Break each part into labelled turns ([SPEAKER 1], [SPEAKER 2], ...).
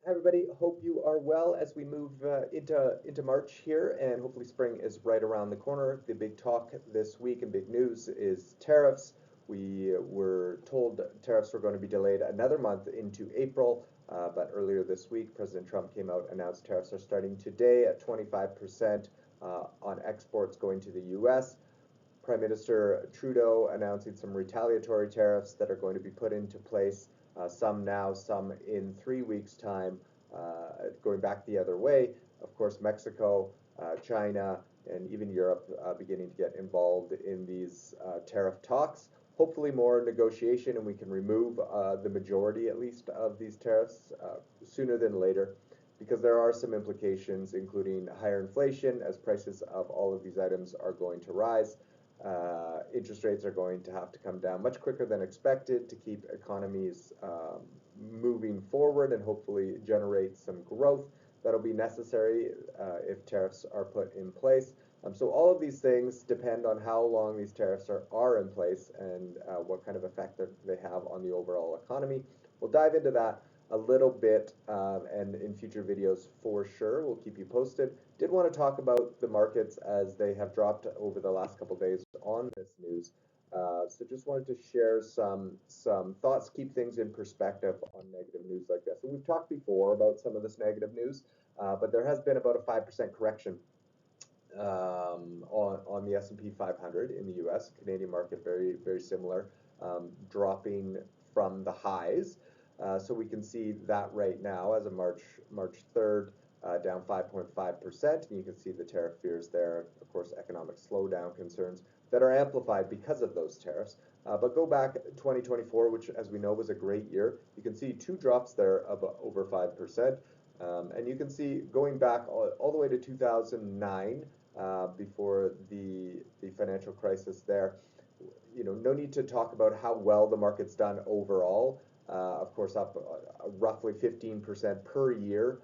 [SPEAKER 1] Hi, everybody. Hope you are well as we move into March here, and hopefully spring is right around the corner. The big talk this week and big news is tariffs. We were told tariffs were going to be delayed another month into April, but earlier this week, President Trump came out and announced tariffs are starting today at 25% on exports going to the U.S. Prime Minister Trudeau announcing some retaliatory tariffs that are going to be put into place, some now, some in 3 weeks' time, going back the other way. Of course, Mexico, China, and even Europe beginning to get involved in these tariff talks. Hopefully more negotiation and we can remove the majority, at least, of these tariffs sooner than later, because there are some implications, including higher inflation as prices of all of these items are going to rise. Interest rates are going to have to come down much quicker than expected to keep economies moving forward and hopefully generate some growth that'll be necessary if tariffs are put in place. So all of these things depend on how long these tariffs are in place and what kind of effect they have on the overall economy. We'll dive into that a little bit and in future videos for sure. We'll keep you posted. Did want to talk about the markets as they have dropped over the last couple of days on this news. So just wanted to share some thoughts, keep things in perspective on negative news like this. And we've talked before about some of this negative news, but there has been about a 5% correction on the S&P 500 in the U.S. Canadian market very similar, dropping from the highs. So we can see that right now as of March 3rd, down 5.5%, and you can see the tariff fears there, of course, economic slowdown concerns that are amplified because of those tariffs. But go back 2024, which as we know was a great year, you can see two drops there of over 5%. And you can see going back all the way to 2009, before the financial crisis there, no need to talk about how well the market's done overall. Of course, up roughly 15% per year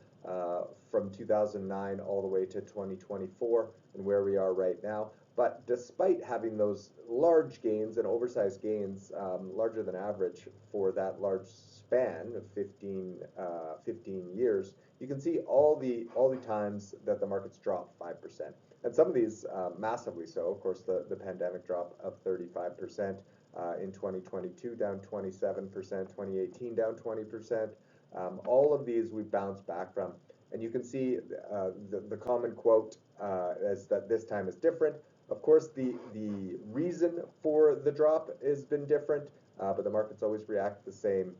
[SPEAKER 1] from 2009 all the way to 2024 and where we are right now. But despite having those large gains and oversized gains, larger than average for that large span of 15 years, you can see all the times that the market's dropped 5%. And some of these massively so. Of course, the pandemic drop of 35%. In 2022, down 27%, 2018, down 20%. All of these we've bounced back from. And you can see the common quote is that this time is different. Of course, the reason for the drop has been different, but the markets always react the same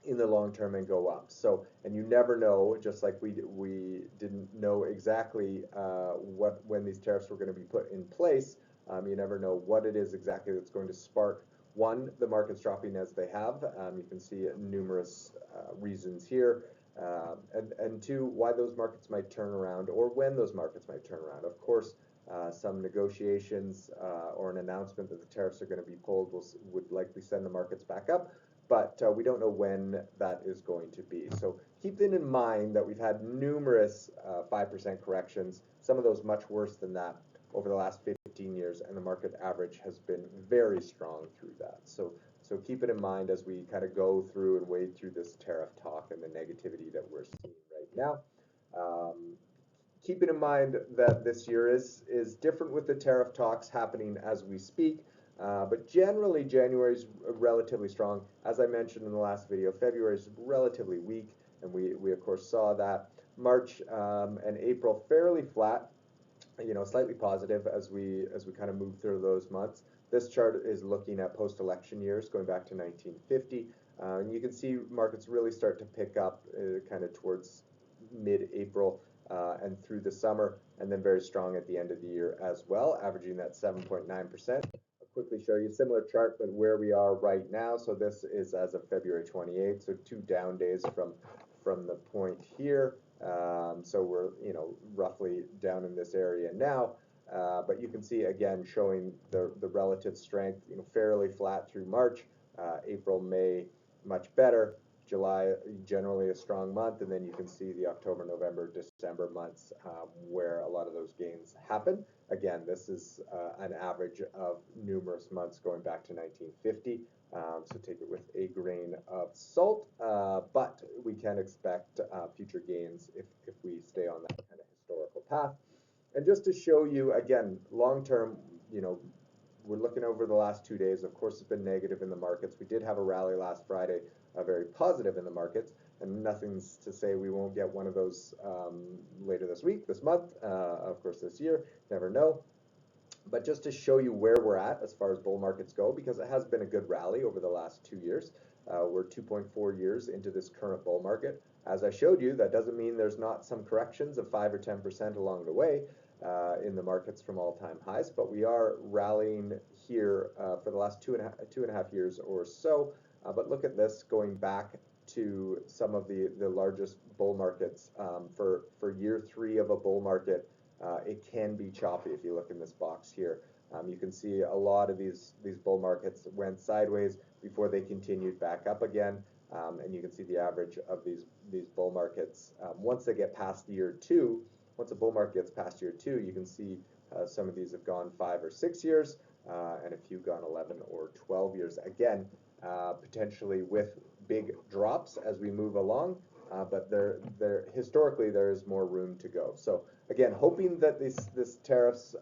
[SPEAKER 1] in the long term and go up. So, and you never know, just like we didn't know exactly when these tariffs were going to be put in place. You never know what it is exactly that's going to spark, one, the markets dropping as they have. You can see numerous reasons here. And two, why those markets might turn around or when those markets might turn around. Of course, some negotiations or an announcement that the tariffs are going to be pulled would likely send the markets back up. But we don't know when that is going to be. So keep it in mind that we've had numerous 5% corrections, some of those much worse than that over the last 15 years, and the market average has been very strong through that. So keep it in mind as we kind of go through and wade through this tariff talk and the negativity that we're seeing right now. Keeping in mind that this year is different with the tariff talks happening as we speak. But generally, January is relatively strong. As I mentioned in the last video, February is relatively weak, and we of course saw that. March and April fairly flat, slightly positive as we kind of move through those months. This chart is looking at post-election years going back to 1950, and you can see markets really start to pick up kind of towards mid-April and through the summer, and then very strong at the end of the year as well, averaging that 7.9%. Quickly show you a similar chart, but where we are right now. So this is as of February 28th, so 2 down days from the point here. So we're roughly down in this area now, but you can see again showing the relative strength, fairly flat through March, April, May much better, July, generally a strong month, and then you can see the October, November, December months where a lot of those gains happen. Again, this is an average of numerous months going back to 1950, so take it with a grain of salt, but we can expect future gains if we stay on that kind of historical path. And just to show you, again, long term, you know, we're looking over the last 2 days. Of course, it's been negative in the markets. We did have a rally last Friday, very positive in the markets, and nothing's to say we won't get one of those later this week, this month, of course this year, never know. But just to show you where we're at as far as bull markets go, because it has been a good rally over the last 2 years. We're 2.4 years into this current bull market. As I showed you, that doesn't mean there's not some corrections of 5 or 10% along the way in the markets from all-time highs, but we are rallying here for the last two and a half years or so. But look at this, going back to some of the largest bull markets. For year 3 of a bull market, it can be choppy. If you look in this box here, you can see a lot of these bull markets went sideways before they continued back up again, and you can see the average of these bull markets once they get past year 2. Once a bull market gets past year 2, you can see some of these have gone 5 or 6 years, and a few gone 11 or 12 years. Again, potentially with big drops as we move along, but historically there is more room to go. So again, hoping that this tariffs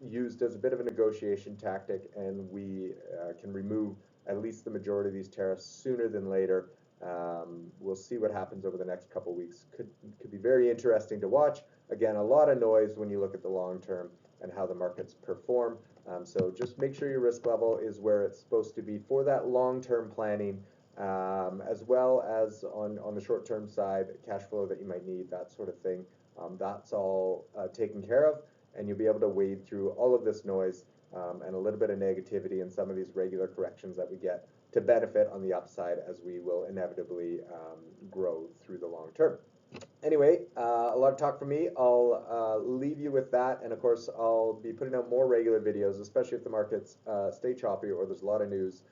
[SPEAKER 1] used as a bit of a negotiation tactic, and we can remove at least the majority of these tariffs sooner than later. We'll see what happens over the next couple weeks. Could be very interesting to watch. Again, a lot of noise when you look at the long term and how the markets perform. So just make sure your risk level is where it's supposed to be for that long-term planning, as well as on the short-term side, cash flow that you might need, that sort of thing. That's all taken care of, and you'll be able to wade through all of this noise and a little bit of negativity and some of these regular corrections that we get to benefit on the upside as we will inevitably grow through the long term. Anyway, a lot of talk from me. I'll leave you with that, and of course I'll be putting out more regular videos, especially if the markets stay choppy or there's a lot of news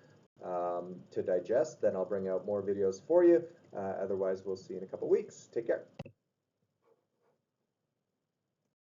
[SPEAKER 1] to digest. Then I'll bring out more videos for you. Otherwise, we'll see you in a couple weeks. Take care.